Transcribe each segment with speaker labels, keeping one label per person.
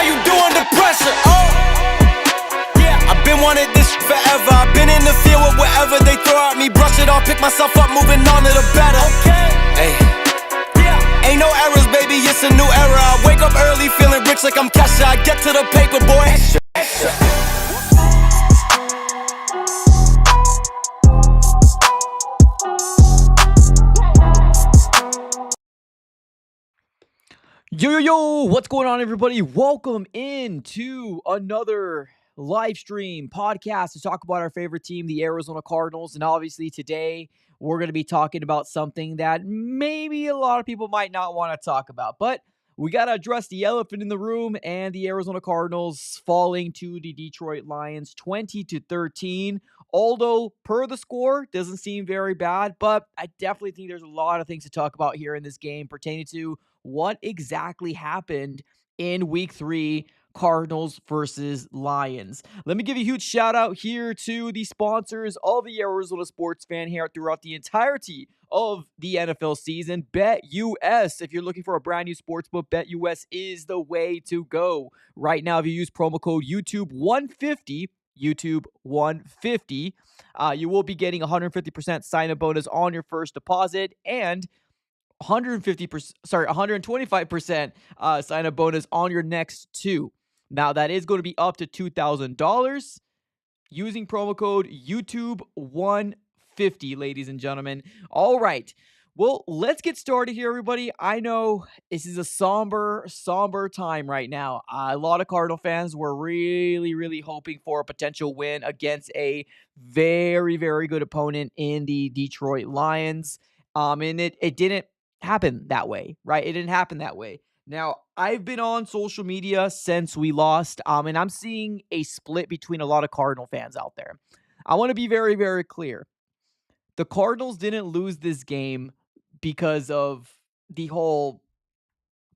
Speaker 1: you do under pressure? Oh, yeah, I've been wanting this forever. I've been in the field with whatever they throw at me. Brush it off, pick myself up, moving on to the better. Hey, yeah, ain't no errors, baby, it's a new era. I wake up early, feeling rich like I'm Kesha. I get to the paper, boy.
Speaker 2: Yo, what's going on, everybody? Welcome into another live stream podcast to talk about our favorite team, the Arizona Cardinals. And obviously today we're going to be talking about something that maybe a lot of people might not want to talk about, but we got to address the elephant in the room and the Arizona Cardinals falling to the Detroit Lions 20-13. Although per the score doesn't seem very bad, but I definitely think there's a lot of things to talk about here in this game pertaining to what exactly happened in week 3, Cardinals versus Lions. Let me give a huge shout out here to the sponsors of the Arizona Sports Fan here throughout the entirety of the NFL season. BetUS. If you're looking for a brand new sportsbook, BetUS is the way to go. Right now, if you use promo code YouTube150, YouTube150, you will be getting 150% sign-up bonus on your first deposit and 125% sign-up bonus on your next two. Now, that is going to be up to $2,000 using promo code YouTube150, ladies and gentlemen. All right. Well, let's get started here, everybody. I know this is a somber time right now. A lot of Cardinal fans were really hoping for a potential win against a very good opponent in the Detroit Lions. And it didn't happen that way, right? It didn't happen that way. Now, I've been on social media since we lost, and I'm seeing a split between a lot of Cardinal fans out there. I want to be very clear. The Cardinals didn't lose this game because of the whole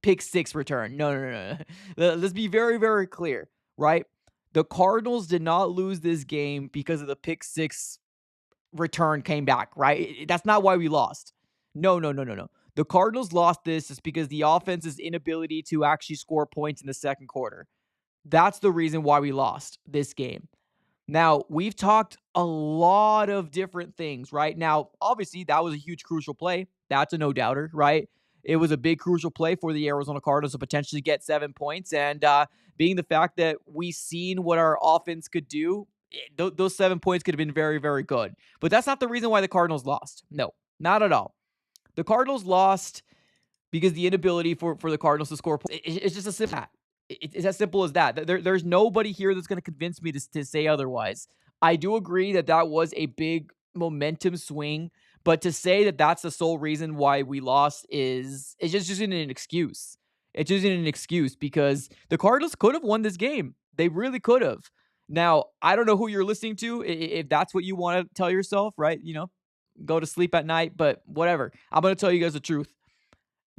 Speaker 2: pick 6 return. No. Let's be very clear, right? The Cardinals did not lose this game because of the pick 6 return came back, right? That's not why we lost. No. The Cardinals lost this just because the offense's inability to actually score points in the second quarter. That's the reason why we lost this game. Now, we've talked a lot of different things, right? Now, obviously, that was a huge crucial play. That's a no-doubter, right? It was a big crucial play for the Arizona Cardinals to potentially get 7 points. And being the fact that we seen what our offense could do, those 7 points could have been very good. But that's not the reason why the Cardinals lost. No, not at all. The Cardinals lost because the inability for the Cardinals to score points. It's just a simple that. It's as simple as that. There's nobody here that's going to convince me to say otherwise. I do agree that was a big momentum swing, but to say that that's the sole reason why we lost it's just isn't an excuse. It just isn't an excuse because the Cardinals could have won this game. They really could have. Now, I don't know who you're listening to, if that's what you want to tell yourself, right? You know, go to sleep at night, but whatever. I'm going to tell you guys the truth.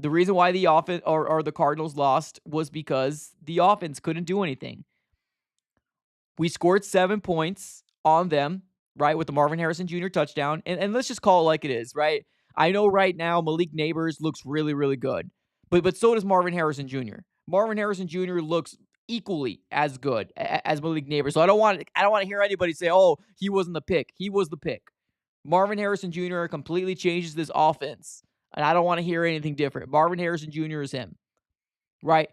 Speaker 2: The reason why the offense or the Cardinals lost was because the offense couldn't do anything. We scored 7 points on them, right, with the Marvin Harrison Jr. touchdown. And let's just call it like it is, right? I know right now Malik Neighbors looks really good. But so does Marvin Harrison Jr. Marvin Harrison Jr. looks equally as good as Malik Neighbors. So I don't want to hear anybody say, "Oh, he wasn't the pick." He was the pick. Marvin Harrison Jr. completely changes this offense. And I don't want to hear anything different. Marvin Harrison Jr. is him, right?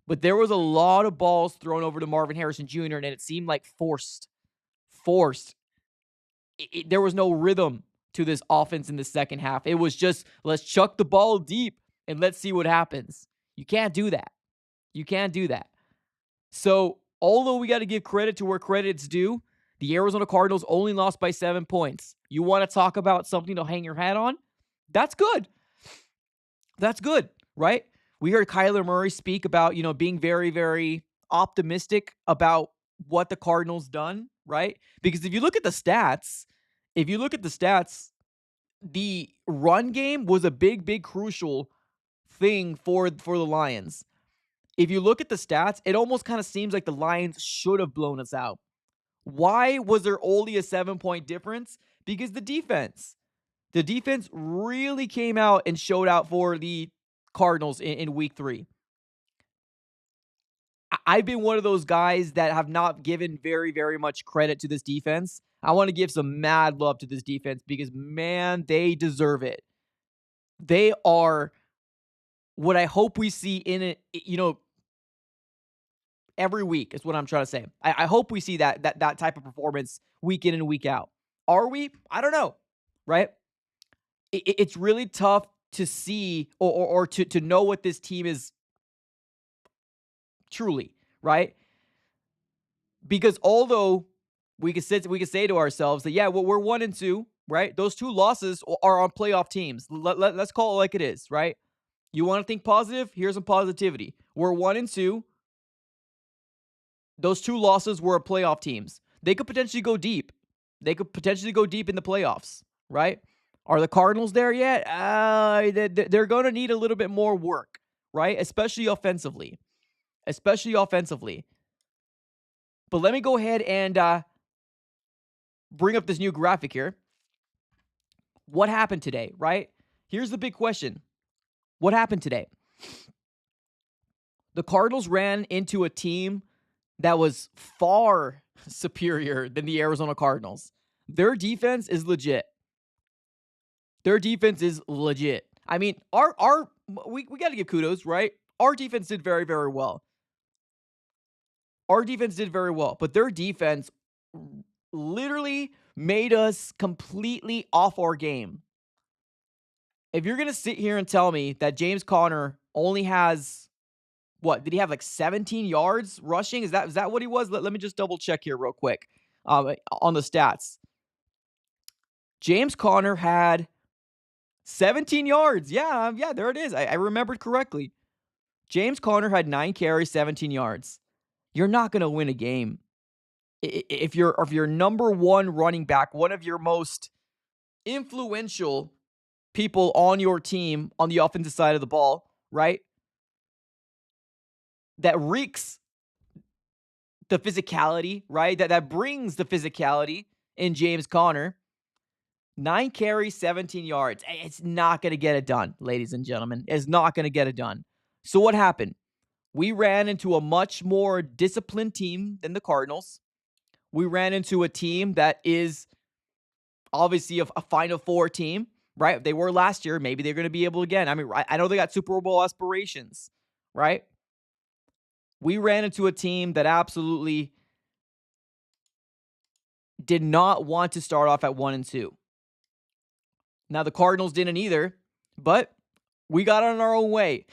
Speaker 2: But there was a lot of balls thrown over to Marvin Harrison Jr., and it seemed like forced. There was no rhythm to this offense in the second half. It was just, let's chuck the ball deep and let's see what happens. You can't do that. So, although we got to give credit to where credit's due, the Arizona Cardinals only lost by 7 points. You want to talk about something to hang your hat on? That's good, right? We heard Kyler Murray speak about, being very optimistic about what the Cardinals done, right? Because if you look at the stats, the run game was a big crucial thing for the Lions. If you look at the stats, it almost kind of seems like the Lions should have blown us out. Why was there only a 7-point difference? Because the defense really came out and showed out for the Cardinals in week 3. I've been one of those guys that have not given very, very much credit to this defense. I want to give some mad love to this defense because, man, they deserve it. They are what I hope we see in it, every week is what I'm trying to say. I hope we see that type of performance week in and week out. Are we? I don't know, right? It's really tough to see or to know what this team is truly, right? Because although we could say to ourselves that, yeah, well, we're 1-2, right? Those 2 losses are on playoff teams. Let's call it like it is, right? You want to think positive? Here's some positivity. We're 1-2. Those 2 losses were playoff teams. They could potentially go deep. They could potentially go deep in the playoffs, right? Are the Cardinals there yet? They're going to need a little bit more work, right? Especially offensively. But let me go ahead and bring up this new graphic here. What happened today, right? Here's the big question. What happened today? The Cardinals ran into a team that was far superior than the Arizona Cardinals. Their defense is legit. I mean, we got to give kudos, right? Our defense did very, very well. But their defense literally made us completely off our game. If you're going to sit here and tell me that James Conner only has, what, did he have like 17 yards rushing? Is that what he was? Let me just double check here real quick on the stats. James Conner had 17 yards. Yeah, there it is. I remembered correctly. James Conner had 9 carries, 17 yards. You're not going to win a game. If you're number one running back, one of your most influential people on your team on the offensive side of the ball, right? That reeks the physicality, right? That brings the physicality in James Conner. 9 carries, 17 yards. It's not going to get it done, ladies and gentlemen. It's not going to get it done. So what happened? We ran into a much more disciplined team than the Cardinals. We ran into a team that is obviously a Final Four team, right? They were last year. Maybe they're going to be able again. I mean, I know they got Super Bowl aspirations, right? We ran into a team that absolutely did not want to start off at 1-2. Now, the Cardinals didn't either, but we got on our own way.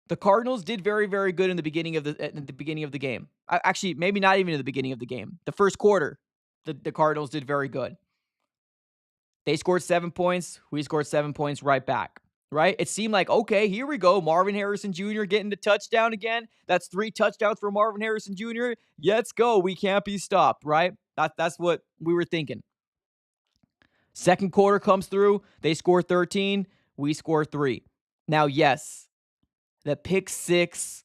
Speaker 2: The Cardinals did very, very good in the beginning of the game. Actually, maybe not even in the beginning of the game. The first quarter, the Cardinals did very good. They scored 7 points. We scored 7 points right back, right? It seemed like, okay, here we go. Marvin Harrison Jr. getting the touchdown again. That's 3 touchdowns for Marvin Harrison Jr. Let's go. We can't be stopped, right? That's what we were thinking. Second quarter comes through. They score 13. We score 3. Now, yes, the pick 6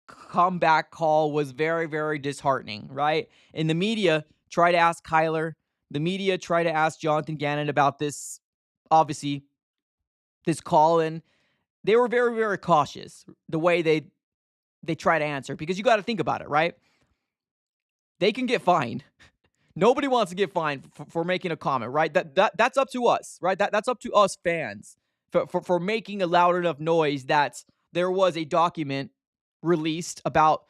Speaker 2: comeback call was very, very disheartening, right? And the media tried to ask Kyler. The media tried to ask Jonathan Gannon about this, obviously, this call. And they were very, very cautious the way they try to answer. Because you got to think about it, right? They can get fined. Nobody wants to get fined for making a comment, right? That's up to us, right? That's up to us fans for making a loud enough noise that there was a document released about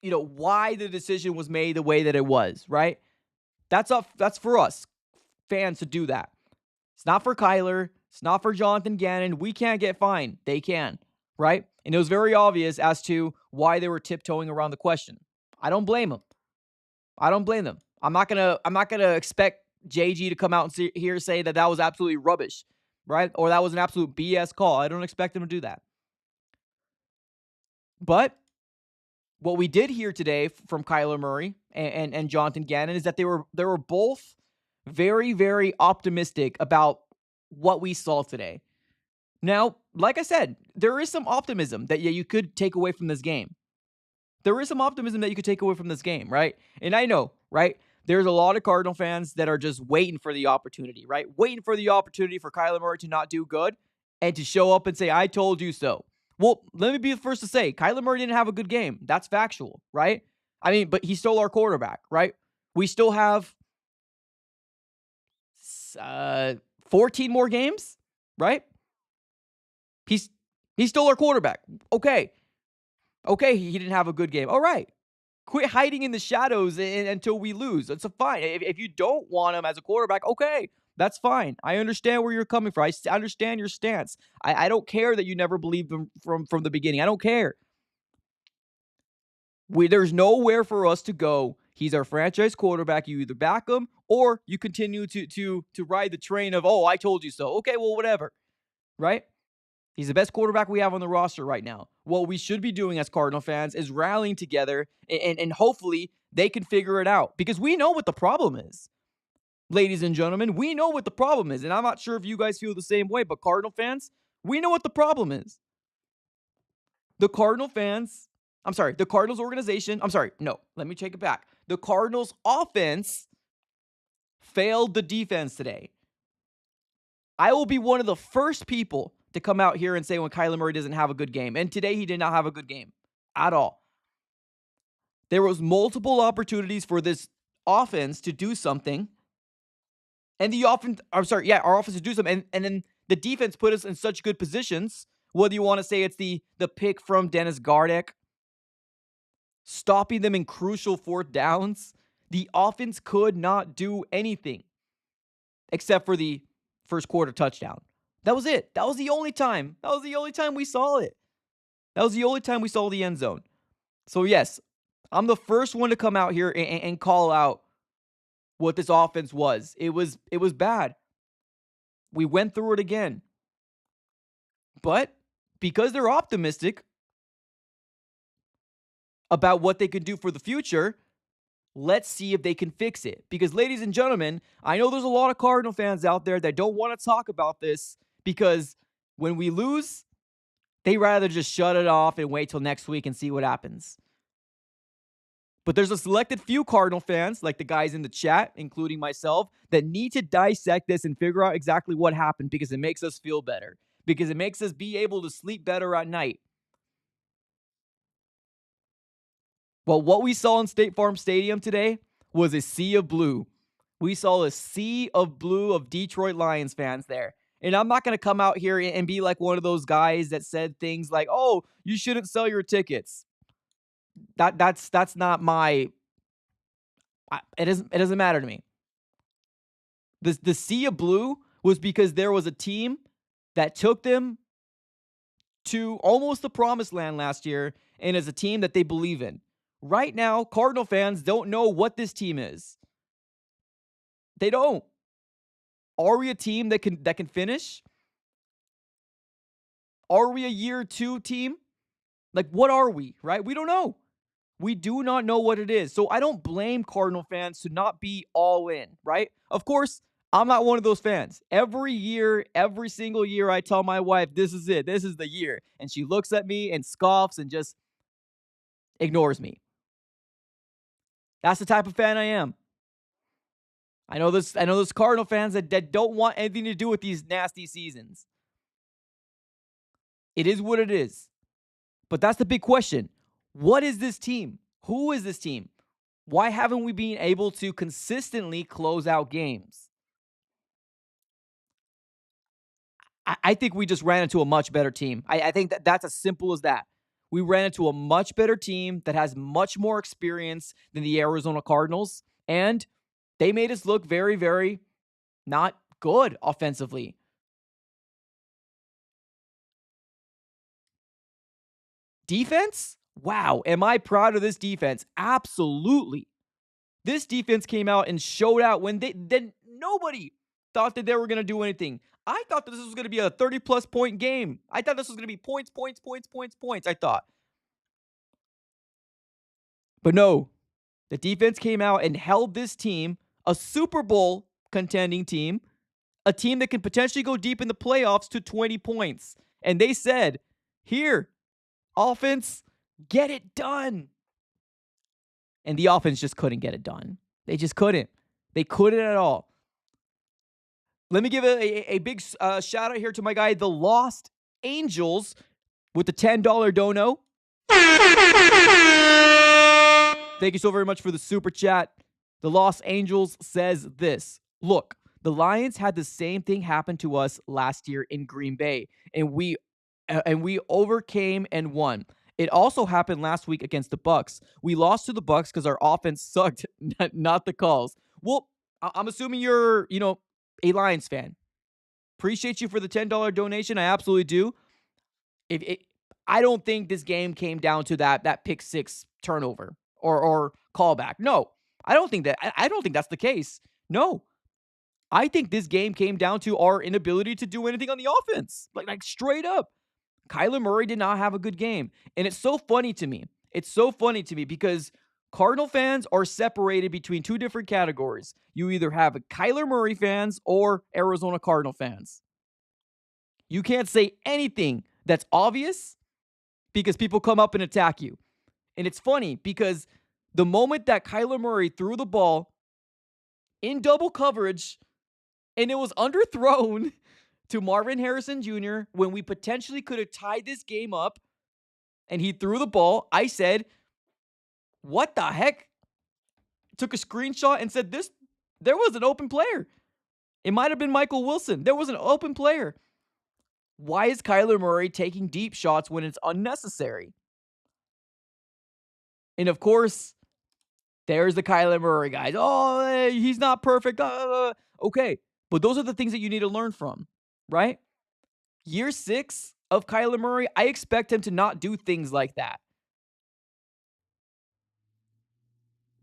Speaker 2: why the decision was made the way that it was, right? That's for us fans to do that. It's not for Kyler. It's not for Jonathan Gannon. We can't get fined. They can, right? And it was very obvious as to why they were tiptoeing around the question. I don't blame them. I'm not gonna expect JG to come out and say that was absolutely rubbish, right? Or that was an absolute BS call. I don't expect him to do that. But what we did hear today from Kyler Murray and Jonathan Gannon is that they were both very, very optimistic about what we saw today. Now, like I said, there is some optimism that you could take away from this game. Right? And I know, right? There's a lot of Cardinal fans that are just waiting for the opportunity, right? Waiting for the opportunity for Kyler Murray to not do good and to show up and say, I told you so. Well, let me be the first to say, Kyler Murray didn't have a good game. That's factual, right? I mean, but he's still our quarterback, right? We still have uh, 14 more games, right? He's he's still our quarterback. Okay. Okay, he didn't have a good game. All right. Quit hiding in the shadows until we lose. That's fine. If you don't want him as a quarterback, okay, that's fine. I understand where you're coming from. I understand your stance. I don't care that you never believed him from the beginning. I don't care. There's nowhere for us to go. He's our franchise quarterback. You either back him or you continue to ride the train of, oh, I told you so. Okay, well, whatever. Right? He's the best quarterback we have on the roster right now. What we should be doing as Cardinal fans is rallying together and hopefully they can figure it out because we know what the problem is. Ladies and gentlemen, we know what the problem is. And I'm not sure if you guys feel the same way, but Cardinal fans, we know what the problem is. The Cardinals organization, let me take it back. The Cardinals offense failed the defense today. I will be one of the first people to come out here and say when Kyler Murray doesn't have a good game. And today he did not have a good game at all. There was multiple opportunities for this offense to do something. And our offense to do something. And then the defense put us in such good positions. Whether you want to say it's the pick from Dennis Gardeck, stopping them in crucial fourth downs, the offense could not do anything except for the first quarter touchdown. That was it. That was the only time. That was the only time we saw it. That was the only time we saw the end zone. So yes, I'm the first one to come out here and call out what this offense was. It was bad. We went through it again. But because they're optimistic about what they can do for the future, let's see if they can fix it. Because, ladies and gentlemen, I know there's a lot of Cardinal fans out there that don't want to talk about this because when we lose, they rather just shut it off and wait till next week and see what happens. But there's a selected few Cardinal fans, like the guys in the chat, including myself, that need to dissect this and figure out exactly what happened because it makes us feel better. Because it makes us be able to sleep better at night. Well, what we saw in State Farm Stadium today was a sea of blue. We saw a sea of blue of Detroit Lions fans there. And I'm not going to come out here and be like one of those guys that said things like, oh, you shouldn't sell your tickets. That's not my... It doesn't matter to me. The sea of blue was because there was a team that took them to almost the promised land last year and is a team that they believe in. Right now, Cardinal fans don't know what this team is. They don't. Are we a team that can finish? Are we a year 2 team? Like, what are we, right? We don't know. We do not know what it is. So I don't blame Cardinal fans to not be all in, right? Of course, I'm not one of those fans. Every year, every single year, I tell my wife, this is it. This is the year. And she looks at me and scoffs and just ignores me. That's the type of fan I am. I know there's Cardinal fans that don't want anything to do with these nasty seasons. It is what it is. But that's the big question. What is this team? Who is this team? Why haven't we been able to consistently close out games? I think we just ran into a much better team. I think that's as simple as that. We ran into a much better team that has much more experience than the Arizona Cardinals, and they made us look very, very not good offensively. Defense? Wow, am I proud of this defense? Absolutely. This defense came out and showed out when nobody thought that they were going to do anything. I thought that this was going to be a 30-plus point game. I thought this was going to be points, I thought. But no, the defense came out and held this team, a Super Bowl contending team, a team that can potentially go deep in the playoffs, to 20 points. And they said, here, offense, get it done. And the offense just couldn't get it done. They just couldn't. They couldn't at all. Let me give a big shout out here to my guy, the Lost Angels. with the $10 dono. Thank you so very much for the super chat. The Los Angeles says this. Look, the Lions had the same thing happen to us last year in Green Bay, and we overcame and won. It also happened last week against the Bucks. We lost to the Bucks because our offense sucked, not the calls. Well, I'm assuming you're, a Lions fan. Appreciate you for the $10 donation. I absolutely do. I don't think this game came down to that pick six turnover or callback. No, I don't think that. I don't think that's the case. No, I think this game came down to our inability to do anything on the offense. Like straight up. Kyler Murray did not have a good game. And it's so funny to me. It's so funny to me because Cardinal fans are separated between two different categories. You either have Kyler Murray fans or Arizona Cardinal fans. You can't say anything that's obvious because people come up and attack you. And it's funny because the moment that Kyler Murray threw the ball in double coverage and it was underthrown to Marvin Harrison Jr. when we potentially could have tied this game up and he threw the ball, I said, what the heck? Took a screenshot and said there was an open player. It might have been Michael Wilson. There was an open player. Why is Kyler Murray taking deep shots when it's unnecessary? And of course, there's the Kyler Murray guys. Oh, he's not perfect. Okay, but those are the things that you need to learn from, right? Year 6 of Kyler Murray, I expect him to not do things like that.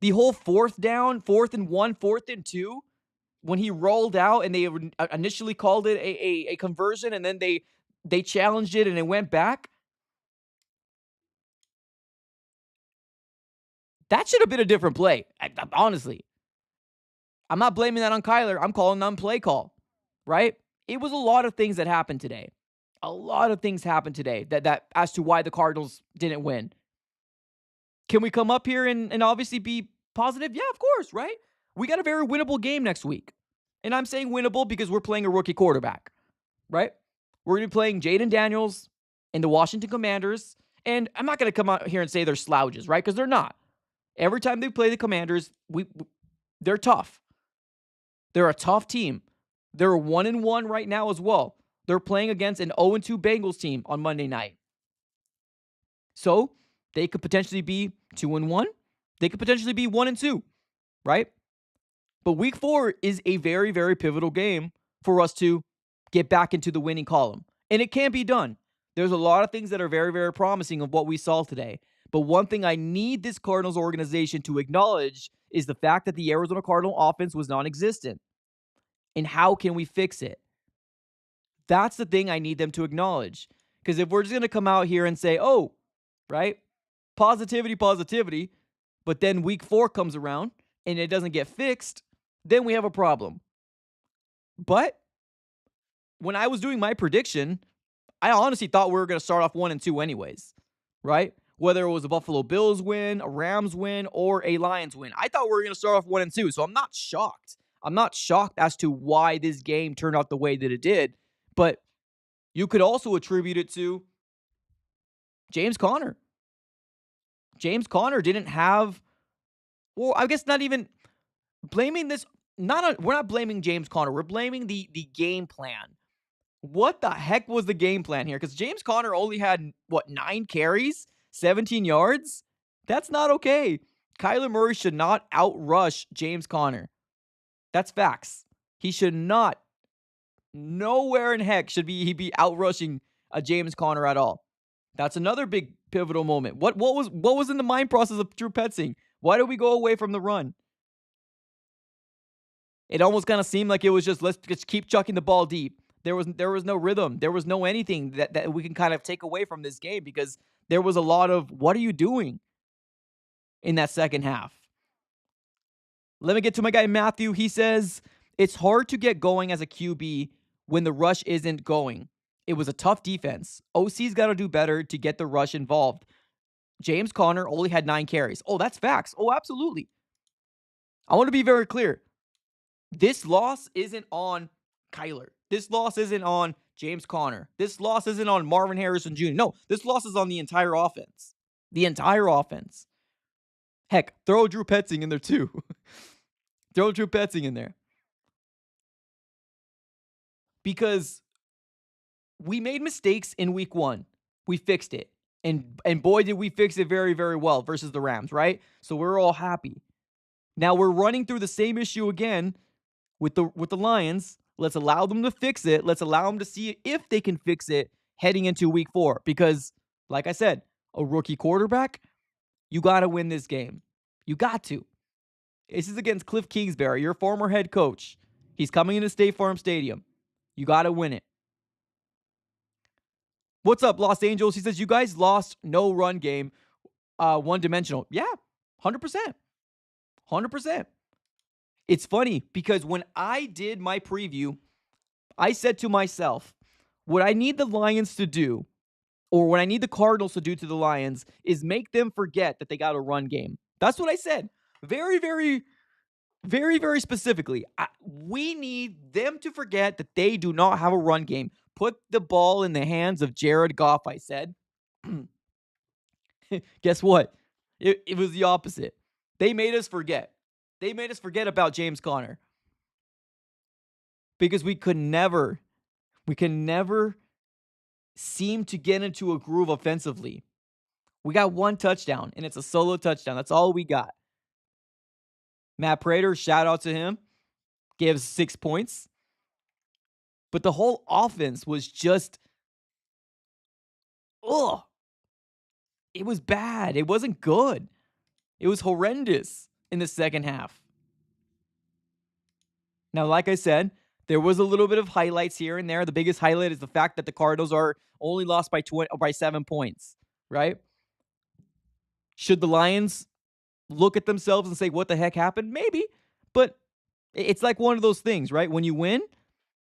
Speaker 2: The whole 4th down, 4th and 1, 4th and 2, when he rolled out and they initially called it a conversion and then they challenged it and it went back. That should have been a different play, honestly. I'm not blaming that on Kyler. I'm calling on play call, right? It was a lot of things that happened today. A lot of things happened today that as to why the Cardinals didn't win. Can we come up here and obviously be positive? Yeah, of course, right? We got a very winnable game next week. And I'm saying winnable because we're playing a rookie quarterback, right? We're going to be playing Jaden Daniels and the Washington Commanders. And I'm not going to come out here and say they're slouches, right? Because they're not. Every time they play the Commanders, they're tough. They're a tough team. They're 1-1 right now as well. They're playing against an 0-2 Bengals team on Monday night. So they could potentially be 2-1. They could potentially be 1-2, right? But week 4 is a very, very pivotal game for us to get back into the winning column. And it can be done. There's a lot of things that are very, very promising of what we saw today. But one thing I need this Cardinals organization to acknowledge is the fact that the Arizona Cardinal offense was non-existent. And how can we fix it? That's the thing I need them to acknowledge. Because if we're just going to come out here and say, oh, right, positivity, but then week 4 comes around and it doesn't get fixed, then we have a problem. But when I was doing my prediction, I honestly thought we were going to start off 1-2 anyways, right? Whether it was a Buffalo Bills win, a Rams win, or a Lions win. I thought we were going to start off 1-2, so I'm not shocked. I'm not shocked as to why this game turned out the way that it did, but you could also attribute it to James Conner. James Conner didn't have, well, I guess not even blaming this, we're not blaming James Conner. We're blaming the game plan. What the heck was the game plan here? Because James Conner only had, 9 carries? 17 yards? That's not okay. Kyler Murray should not outrush James Conner. That's facts. He should not. Nowhere in heck should he be outrushing a James Conner at all. That's another big pivotal moment. What was in the mind process of Drew Petzing? Why did we go away from the run? It almost kind of seemed like it was just, let's just keep chucking the ball deep. There was no rhythm. There was no anything that we can kind of take away from this game because there was a lot of, what are you doing in that second half? Let me get to my guy Matthew. He says, it's hard to get going as a QB when the rush isn't going. It was a tough defense. OC's got to do better to get the rush involved. James Conner only had 9 carries. Oh, that's facts. Oh, absolutely. I want to be very clear. This loss isn't on Kyler. This loss isn't on James Conner. This loss isn't on Marvin Harrison Jr. No, this loss is on the entire offense. The entire offense. Heck, throw Drew Petzing in there too. Throw Drew Petzing in there. Because we made mistakes in week 1. We fixed it. And boy, did we fix it very, very well versus the Rams, right? So we're all happy. Now we're running through the same issue again with the Lions. Let's allow them to fix it. Let's allow them to see if they can fix it heading into week 4. Because, like I said, a rookie quarterback, you got to win this game. You got to. This is against Cliff Kingsbury, your former head coach. He's coming into State Farm Stadium. You got to win it. What's up, Los Angeles? He says, you guys lost no run game, one-dimensional. Yeah, 100%. 100%. It's funny because when I did my preview, I said to myself, what I need the Lions to do, or what I need the Cardinals to do to the Lions, is make them forget that they got a run game. That's what I said. Very, very, very, very specifically. We need them to forget that they do not have a run game. Put the ball in the hands of Jared Goff, I said. Guess what? It was the opposite. They made us forget. They made us forget about James Conner. Because we can never seem to get into a groove offensively. We got one touchdown, and it's a solo touchdown. That's all we got. Matt Prater, shout out to him, gives 6 points. But the whole offense was just, it was bad. It wasn't good. It was horrendous in the second half. Now, like I said, there was a little bit of highlights here and there. The biggest highlight is the fact that the Cardinals are only lost by 7 points, right? Should the Lions look at themselves and say, what the heck happened? Maybe, but it's like one of those things, right? When you win,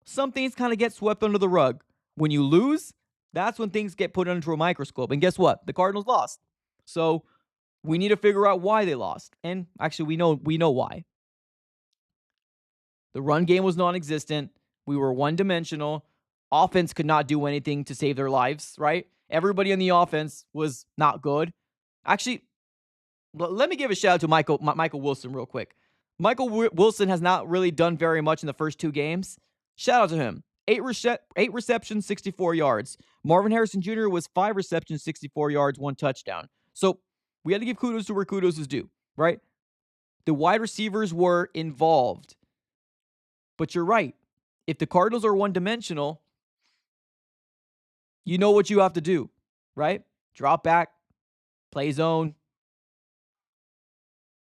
Speaker 2: some things kind of get swept under the rug. When you lose, that's when things get put under a microscope. And guess what? The Cardinals lost. So we need to figure out why they lost. And actually, we know why. The run game was non-existent. We were one-dimensional. Offense could not do anything to save their lives, right? Everybody on the offense was not good. Actually, let me give a shout out to Michael Wilson real quick. Michael Wilson has not really done very much in the first 2 games. Shout out to him. 8 receptions, 64 yards. Marvin Harrison Jr. was 5 receptions, 64 yards, 1 touchdown. So we had to give kudos to where kudos is due, right? The wide receivers were involved. But you're right. If the Cardinals are one-dimensional, you know what you have to do, right? Drop back, play zone,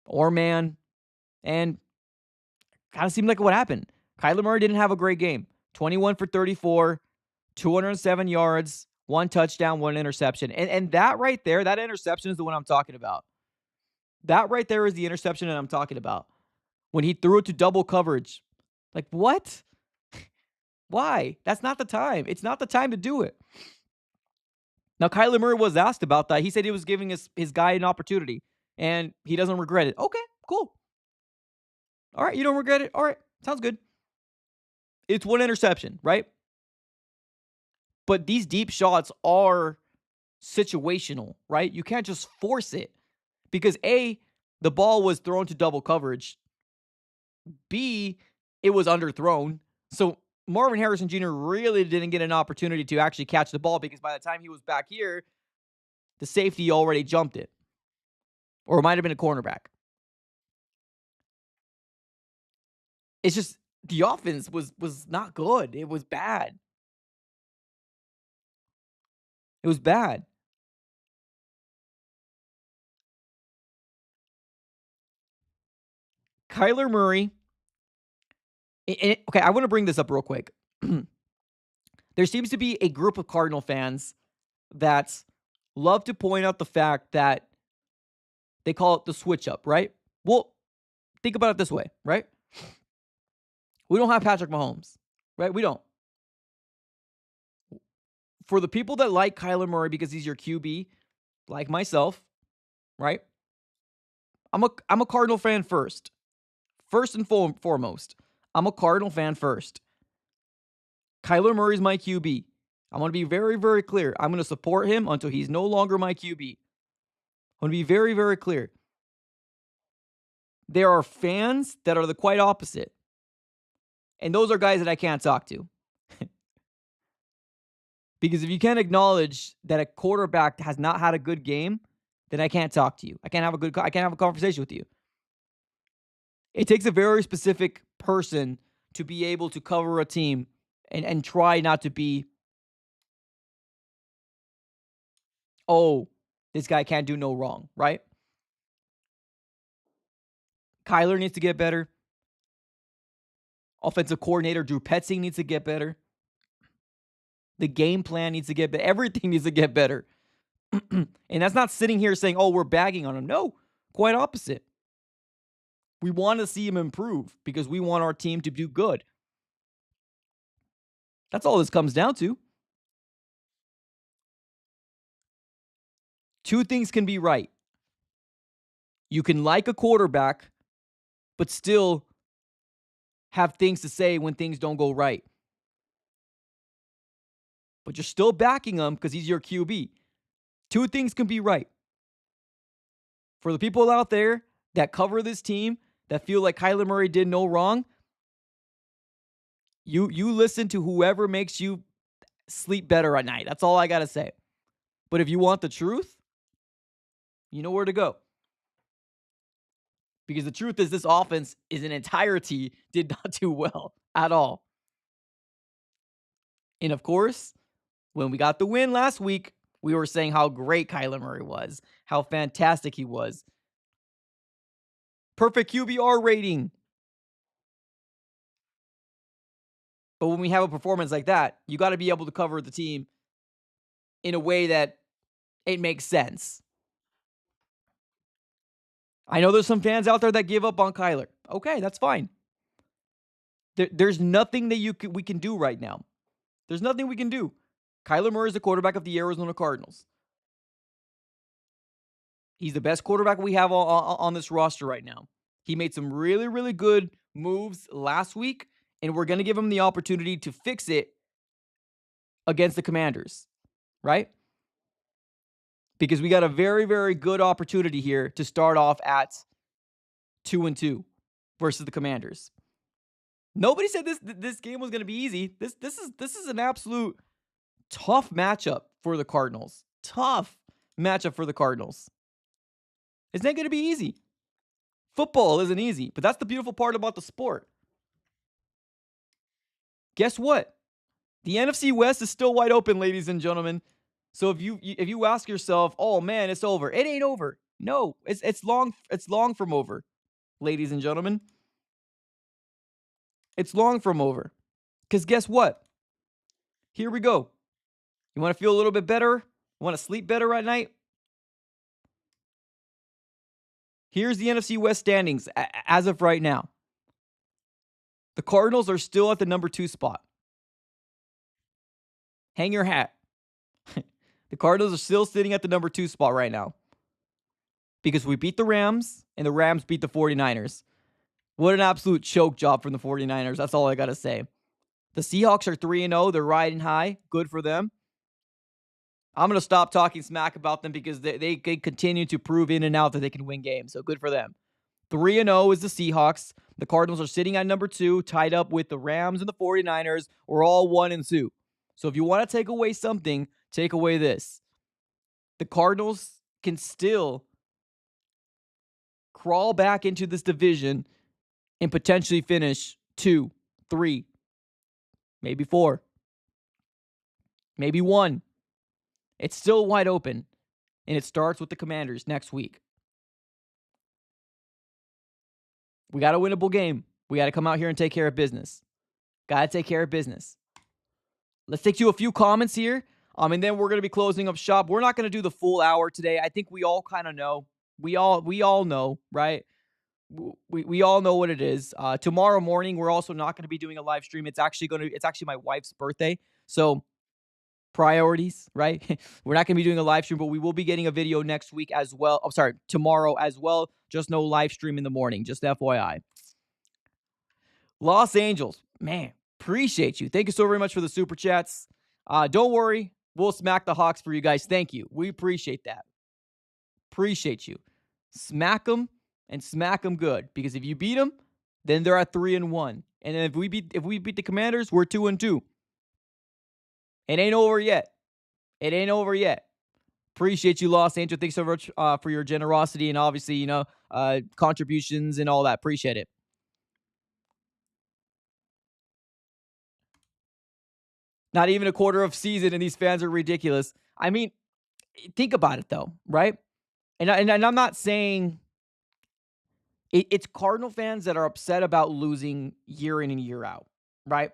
Speaker 2: or man, and kind of seemed like what happened. Kyler Murray didn't have a great game. 21 for 34, 207 yards, 1 touchdown, 1 interception. And that right there, that interception is the one I'm talking about. That right there is the interception that I'm talking about. When he threw it to double coverage. Like, what? Why? That's not the time. It's not the time to do it. Now, Kyler Murray was asked about that. He said he was giving his guy an opportunity, and he doesn't regret it. Okay, cool. All right, you don't regret it? All right, sounds good. It's 1 interception, right? But these deep shots are situational, right? You can't just force it. Because A, the ball was thrown to double coverage. B, it was underthrown. So Marvin Harrison Jr. really didn't get an opportunity to actually catch the ball because by the time he was back here, the safety already jumped it. Or it might have been a cornerback. It's just the offense was not good. It was bad. It was bad. Kyler Murray. Okay, I want to bring this up real quick. There seems to be a group of Cardinal fans that love to point out the fact that they call it the switch up, right? Well, think about it this way, right? We don't have Patrick Mahomes, right? We don't. For the people that like Kyler Murray because he's your QB, like myself, right? I'm a Cardinal fan first. First and foremost, I'm a Cardinal fan first. Kyler Murray's my QB. I'm going to be very, very clear. I'm going to support him until he's no longer my QB. I'm going to be very, very clear. There are fans that are the quite opposite. And those are guys that I can't talk to. Because if you can't acknowledge that a quarterback has not had a good game, then I can't talk to you. I can't have a conversation with you. It takes a very specific person to be able to cover a team and try not to be, oh, this guy can't do no wrong, right? Kyler needs to get better. Offensive coordinator Drew Petzing needs to get better. The game plan needs to get better. Everything needs to get better. And that's not sitting here saying, oh, we're bagging on him. No, quite opposite. We want to see him improve because we want our team to do good. That's all this comes down to. Two things can be right. You can like a quarterback, but still have things to say when things don't go right. But you're still backing him because he's your QB. Two things can be right. For the people out there that cover this team, that feel like Kyler Murray did no wrong, you listen to whoever makes you sleep better at night. That's all I got to say. But if you want the truth, you know where to go. Because the truth is this offense is in entirety did not do well at all. And of course, when we got the win last week, we were saying how great Kyler Murray was, how fantastic he was. Perfect QBR rating. But when we have a performance like that, you got to be able to cover the team in a way that it makes sense. I know there's some fans out there that give up on Kyler. Okay, that's fine. There's nothing that we can do right now. There's nothing we can do. Kyler Murray is the quarterback of the Arizona Cardinals. He's the best quarterback we have on this roster right now. He made some really, really good moves last week, and we're going to give him the opportunity to fix it against the Commanders, right? Because we got a very, very good opportunity here to start off at 2-2 versus the Commanders. Nobody said this game was going to be easy. This is an absolute tough matchup for the Cardinals. Tough matchup for the Cardinals. It's not going to be easy. Football isn't easy, but that's the beautiful part about the sport. Guess what? The NFC West is still wide open, ladies and gentlemen. So if you ask yourself, "Oh man, it's over," it ain't over. No, it's long from over, ladies and gentlemen. It's long from over. Because guess what? Here we go. You want to feel a little bit better? You want to sleep better at night? Here's the NFC West standings as of right now. The Cardinals are still at the number 2 spot. Hang your hat. The Cardinals are still sitting at the number 2 spot right now. Because we beat the Rams, and the Rams beat the 49ers. What an absolute choke job from the 49ers. That's all I got to say. The Seahawks are 3-0. They're riding high. Good for them. I'm going to stop talking smack about them because they continue to prove in and out that they can win games. So good for them. 3-0 is the Seahawks. The Cardinals are sitting at number 2, tied up with the Rams and the 49ers. We're all 1-2. So if you want to take away something, take away this. The Cardinals can still crawl back into this division and potentially finish 2, 3, maybe 4, maybe 1. It's still wide open, and it starts with the Commanders next week. We got a winnable game. We got to come out here and take care of business. Got to take care of business. Let's take to a few comments here, and then we're going to be closing up shop. We're not going to do the full hour today. I think we all kind of know. We all know, right? We all know what it is. Tomorrow morning, we're also not going to be doing a live stream. It's actually my wife's birthday, so priorities, right? We're not going to be doing a live stream, but we will be getting a video next week as well. Oh, sorry, tomorrow as well. Just no live stream in the morning. Just FYI. Los Angeles, man, Appreciate you. Thank you so very much for the super chats. Don't worry. We'll smack the Hawks for you guys. Thank you. We appreciate that. Appreciate you. Smack them and smack them good. Because if you beat them, then they're at 3-1. And then if we beat the Commanders, we're 2-2. It ain't over yet. It ain't over yet. Appreciate you, Los Angeles. Thanks so much for your generosity and obviously, contributions and all that. Appreciate it. Not even a quarter of season, and these fans are ridiculous. I mean, think about it though, right? And I'm not saying it's Cardinal fans that are upset about losing year in and year out, right?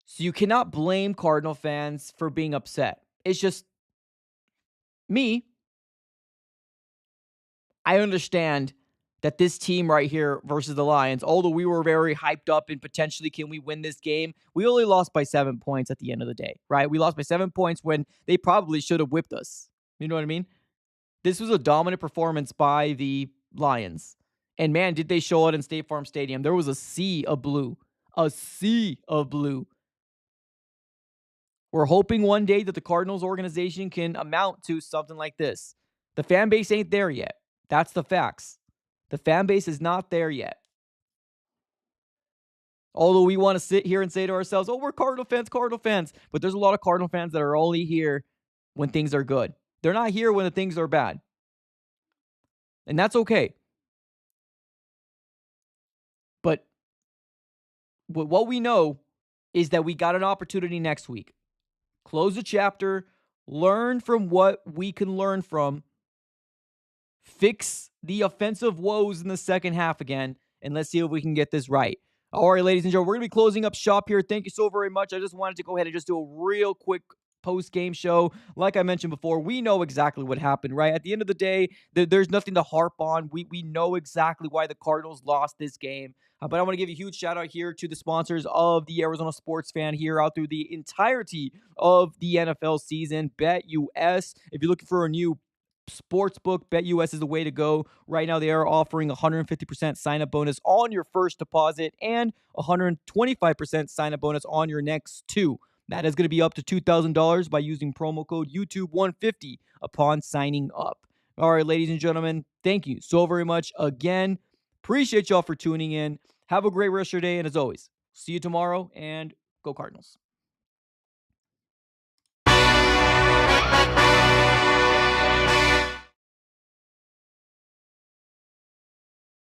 Speaker 2: So you cannot blame Cardinal fans for being upset. It's just me. I understand that this team right here versus the Lions, although we were very hyped up and potentially can we win this game, we only lost by 7 points at the end of the day, right? We lost by 7 points when they probably should have whipped us. You know what I mean? This was a dominant performance by the Lions. And man, did they show it in State Farm Stadium. There was a sea of blue. A sea of blue. We're hoping one day that the Cardinals organization can amount to something like this. The fan base ain't there yet. That's the facts. The fan base is not there yet. Although we want to sit here and say to ourselves, oh, we're Cardinal fans. But there's a lot of Cardinal fans that are only here when things are good. They're not here when the things are bad. And that's okay. But what we know is that we got an opportunity next week. Close the chapter, learn from what we can learn from, fix the offensive woes in the second half again, and let's see if we can get this right. All right, ladies and gentlemen, we're going to be closing up shop here. Thank you so very much. I just wanted to go ahead and just do a real quick post-game show. Like I mentioned before, we know exactly what happened, right? At the end of the day, there's nothing to harp on. We know exactly why the Cardinals lost this game. But I want to give a huge shout out here to the sponsors of the Arizona Sports Fan here out through the entirety of the NFL season. BetUS. If you're looking for a new sportsbook, BetUS is the way to go. Right now, they are offering 150% sign-up bonus on your first deposit and 125% sign-up bonus on your next two. That is going to be up to $2,000 by using promo code YouTube150 upon signing up. All right, ladies and gentlemen, thank you so very much again. Appreciate y'all for tuning in. Have a great rest of your day, and as always, see you tomorrow, and go Cardinals.